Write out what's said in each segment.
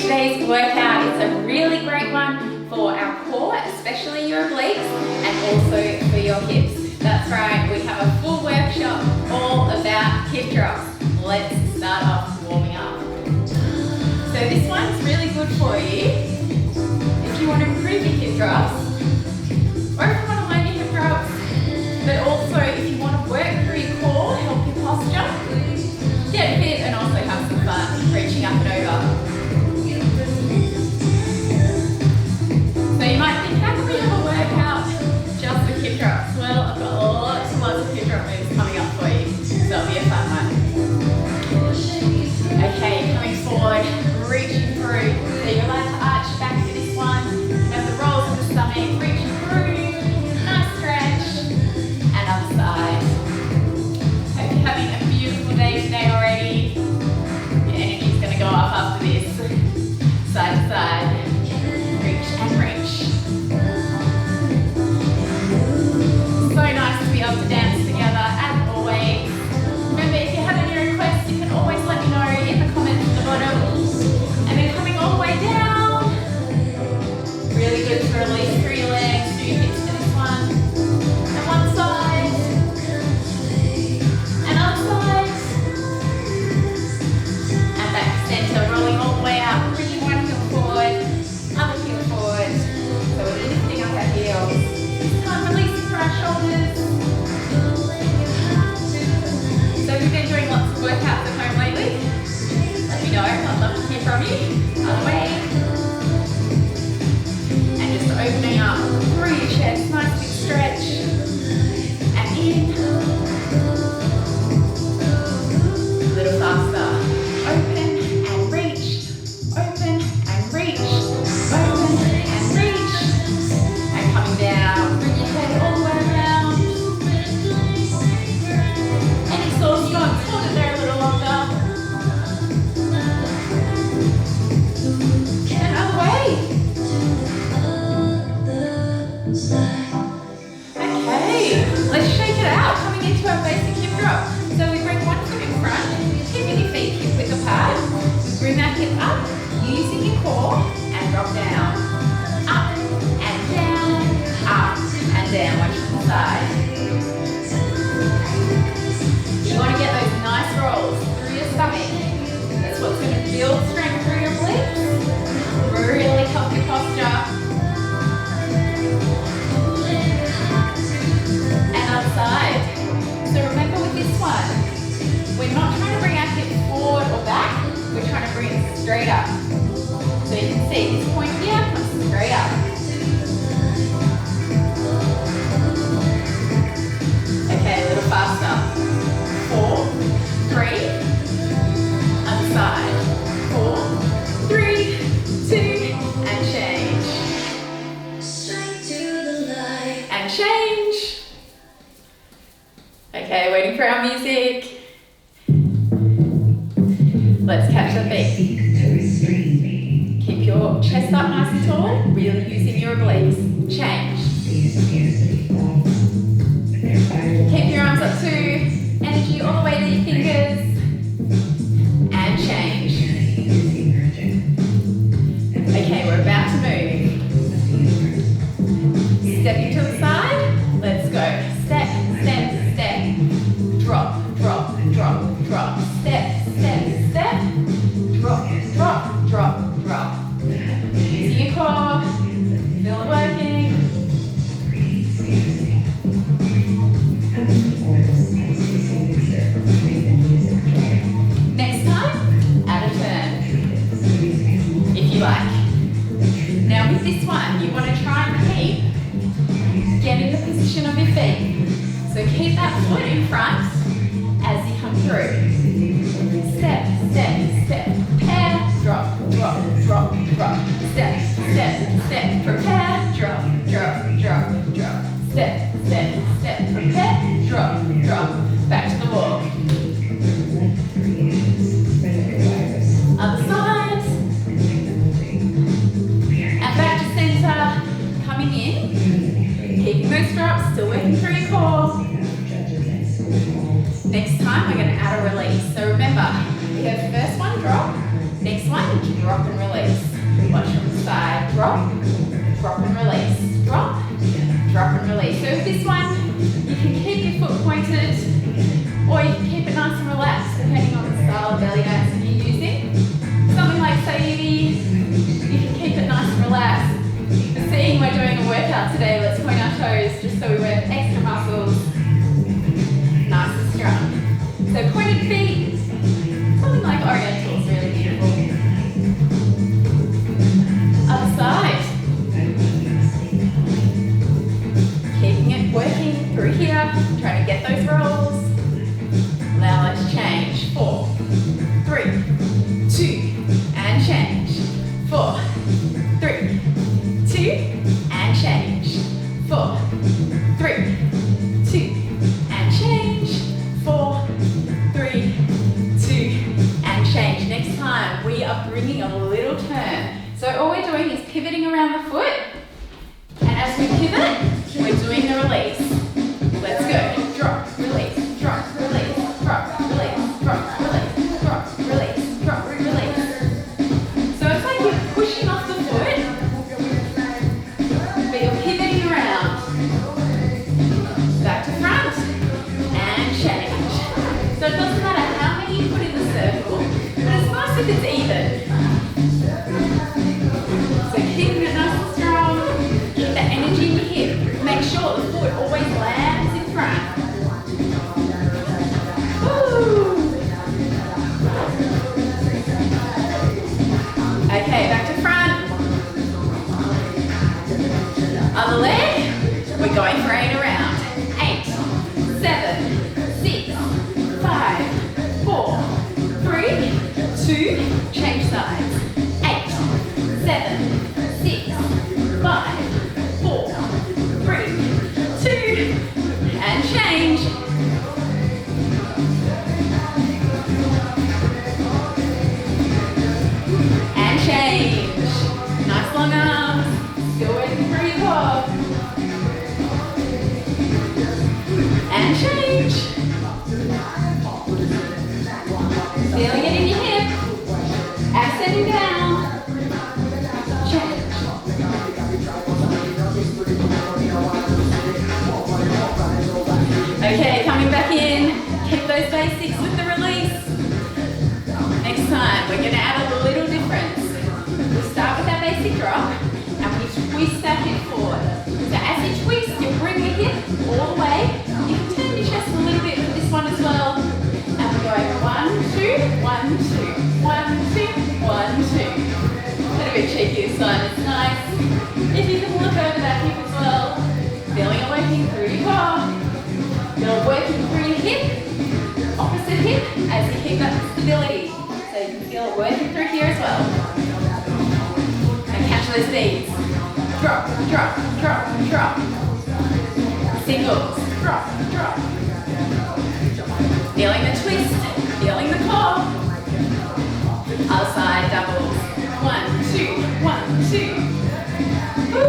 today's workout. It's a really great one for our core, especially your obliques, and also for your hips. That's right, we have a full workshop all about hip drops. Let's start off warming up. So this one's really good for you if you want to improve your hip drops, or if you want to learn your hip drops, but also if you want to work through your core, help your posture, get fit, and also have some fun reaching up and over. So you might think, how can we have a workout just for hip drops? Well, I've got lots and lots of hip drop moves coming up for you, so it'll be a fun one. Okay, coming forward, reaching through. So you're allowed to arch back for this one. Have the rolls of the stomach, reaching through, nice stretch, and other side. Hope you're having a beautiful day today already. Your energy's going to go up after this. Side to side, reach and reach. So nice to be able to dance together as always. Remember, if you have any requests, you can always let me know in the comments at the bottom. And then coming all the way down. Really good to release through your legs, through your hips to this one. And one side. And other side. And back to center, rolling all the way up, bringing one heel forward, other heel forward. So we're lifting up our heels. This time releasing through our shoulders. So we've been doing lots of workouts at home lately. Let me know, I'd love to hear from you. Other way. And just opening up through your chest, nice big stretch. And in. A little faster. Open and reach. Open and reach. Open and reach. And coming down. Bring your head all the way around. Any sore spots, hold it there a little longer. And other way. Okay, let's shake it out. Coming into our basic hip drop. So we bring one foot in front, keeping your feet hip width apart. Bring that hip up, using your core, and drop down. Up and down, up and down. Watch to the side. You want to get those nice rolls through your stomach. That's what's going to build strength through your obliques. Really help your posture. And other side. So remember with this one, we're not trying to bring our hip forward or back, we're trying to bring it straight up. So you can see this point here comes straight up. Okay, a little faster. 4, 3, other side. 4, 3, 2, and change. And change. Okay, waiting for our music. Let's catch the beat. Keep your chest up nice and tall, really using your obliques. Change. Keep your arms up too. Energy all the way to your fingers. And change. Okay, we're about to move. Stepping to the side. Let's go. Step, step, step. Drop, drop, drop, drop. Step, step, step. Drop, drop, drop, drop. Using your core. Feel it working. Next time, add a turn. If you like. Now with this one, you want to try and keep getting the position of your feet. So keep that foot in front as you come through. Step, step, step, prepare, drop, drop, drop, drop. Step, step, step, prepare, drop, drop, drop, drop. Step, step, step, prepare, drop, drop. Back to the wall. Other side. And back to center. Coming in. Keeping those drops, still working through your core. Next time we're going to add a release. So remember, we have first one drop, next next one, drop and release. Watch from the side, drop and release, drop and release. So with this one, you can keep your foot pointed, or you can keep it nice and relaxed, depending on the style of belly dance that you're using. Something like Saidi, you can keep it nice and relaxed. Seeing we're doing a workout today, let's point our toes just so we work extra muscles. Nice and strong. So pointed feet, something like oriental is really beautiful. Other side. Keeping it working through here, trying to get those rolls. Now let's change. 4, 3, 2, and change. 4, 3, 2, and change. 4, 3, 2, and change. 4, 3, 2, and change. Next time we are bringing a little turn. So all we're doing is pivoting around the foot, and as we pivot, we're doing the release. Let's go. Drop, release, drop, release, drop, release, drop, release, drop, release, drop, release. So it's like you're pushing off the foot, but you're pivoting around. Back to front, and change. So it doesn't matter how many you put in the circle, but it's nice if it's even. So keeping it nice and strong, keep that energy in your hip. Make sure the foot always lands in front. Woo. Okay, back to front. Other leg, we're going for 8 around. 8, 7, 6, 5, 4, 3, 2, change sides. 8, 7, 6, 5, 4, 3, 2, and change. And change. Nice long arms. Still working through your core. And change. Feeling it in your hip. Accenting down. Change. Okay, coming back in. Keep those basics with the release. Next time, we're going to add a little difference. We'll start with our basic drop, and we twist our hip forward. So as you twist, you bring your hip all the way. You can turn your chest a little bit with this one as well. And we're going 1, 2, 1, 2, 1, 2, 1, 2. A little bit cheeky this one, it's nice. If you can look over that hip as well, feeling it working through your core. You're working through your hip, opposite hip, as you keep that stability. So you can feel it working through here as well. And catch those beats. Drop, drop, drop, drop. Singles, drop, drop. Feeling the twist, feeling the core. Other side, doubles. 1, 2, 1, 2. Woo!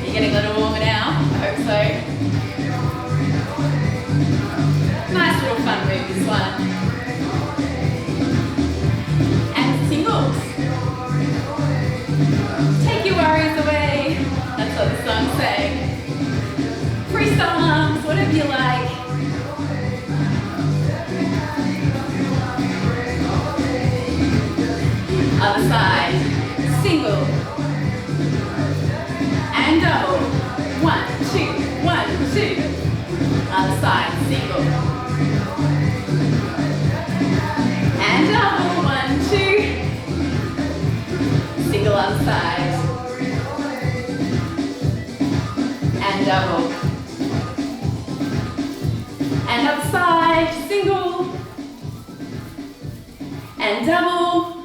You're getting a little warmer now, I hope so. Nice little fun move, this one. And singles. Take your worries away. That's what the song's saying. Freestyle arms, whatever you like. Other side. Single. And double. 1, 2, 1, 2. Other side. Single. And double. 1, 2. Single other side. And double. And other side. Single. And double.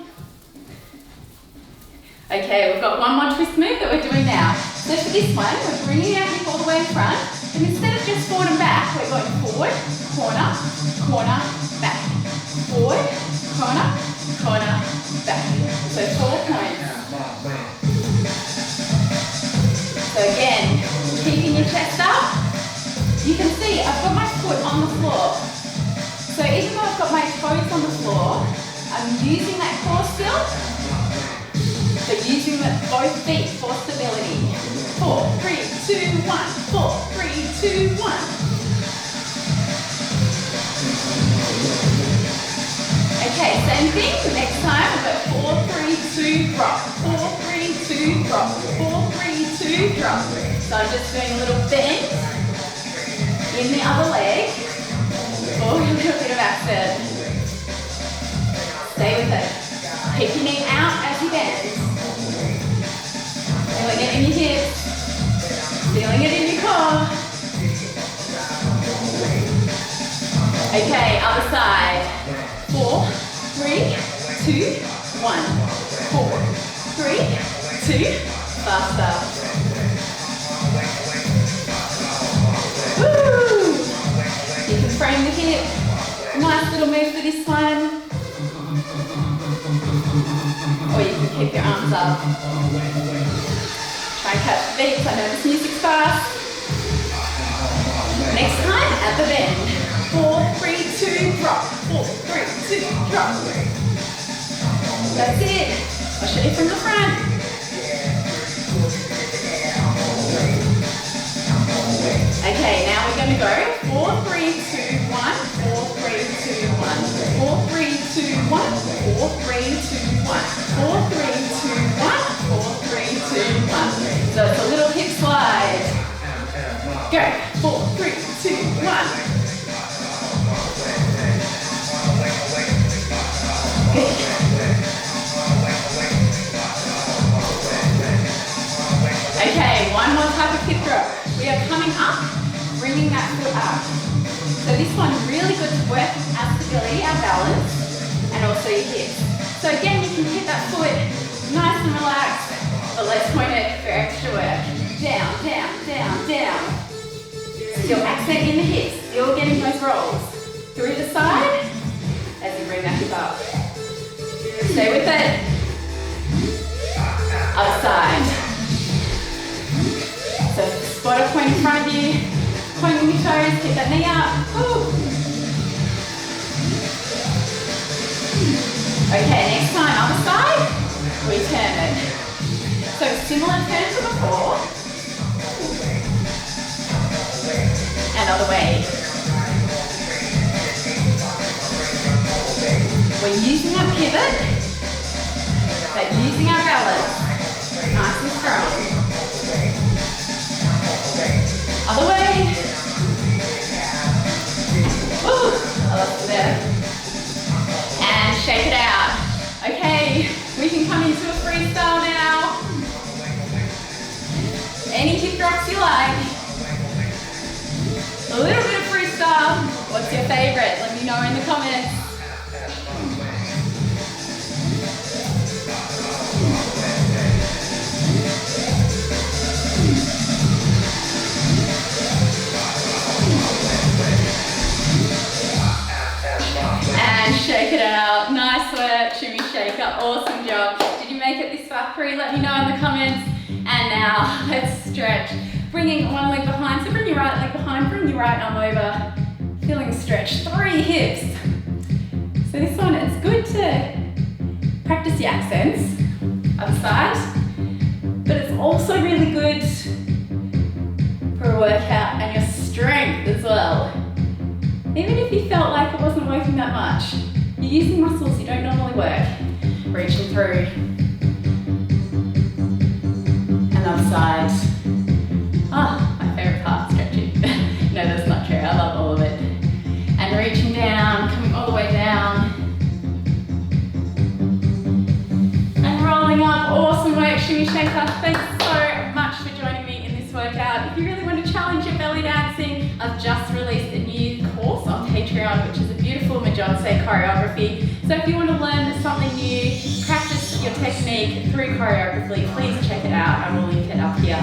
Okay, we've got one more twist move that we're doing now. So for this one, we're bringing our hip all the way in front, and instead of just forward and back, we're going forward, corner, corner, back. Forward, corner, corner, back. So 4 points. So again, keeping your chest up. You can see I've got my foot on the floor. So even though I've got my toes on the floor, I'm I'm using that core still. So using both feet for stability. 4, 3, 2, 1. 4, 3, 2, 1. Okay, same thing. Next time we've got 4, 3, 2, drop. 4, 3, 2, drop. 4, 3, 2, drop. So I'm just doing a little bend in the other leg. Oh, a little bit of accent. Stay with it. Keep your knee out as you bend. Feeling it in your hips. Feeling it in your core. Okay, other side. 4, 3, 2, 1. 4, 3, 2. Faster. Woo! You can frame the hip. Nice little move for this one. Or you can keep your arms up. Try and catch the beats. I know this music's fast. Next time, at the bend. 4, 3, 2, drop. 4, 3, 2, drop. That's it. I'll show you from the front. Okay, now we're going to go 4, 3, 2, 1. 4, 3, 2, 1. 4, 3, 2, 1. 4, 3, 2, 1. 4, 3, 2, 1. 4, 3, 2, 1. So it's a little hip slide. Go. 4, 3, 2, 1. Good. Okay, one more type of hip drop. We are coming up, bringing that foot up. So this one's really good to work our stability, our balance, and also your hips. So again, you can hit that foot nice and relaxed, but let's point it for extra work. Down, down, down, down. Still accent in the hips, still getting those rolls. Through the side, as you bring that hip up. Stay with it. Other side. So spot a point in front of you, pointing your toes, keep that knee up. Ooh. Okay, next time, other side, we turn it. So similar turn to before. And other way. We're using our pivot, but using our balance. Nice and strong. Other way. Woo! I love it there. And shake it out. Okay, we can come into a freestyle now. Any hip drops you like. A little bit of freestyle. What's your favorite? Let me know in the comments. And shake it out. Nice work, Shimmy Shaker. Awesome job. Did you make it this far through? Let me know in the comments. And now, let's stretch. Bringing one leg behind. So bring your right leg behind, bring your right arm over. Feeling the stretch. 3 hips. So this one, it's good to practice the accents. Other side. But it's also really good for a workout and your strength as well. Even if you felt like it wasn't working that much, you're using muscles you don't normally work. Reaching through. Another side. Ah, my favourite part, stretching. No, that's not true, I love all of it. And reaching down, coming all the way down. And rolling up, awesome work, Shimmy Shaker. Thanks so much for joining me in this workout. If you really want to challenge your belly dancing, I've just released a new course on Patreon, which is a beautiful Majorce choreography. So if you want to learn something new, practice your technique through choreography, please check it out. I will link it up here.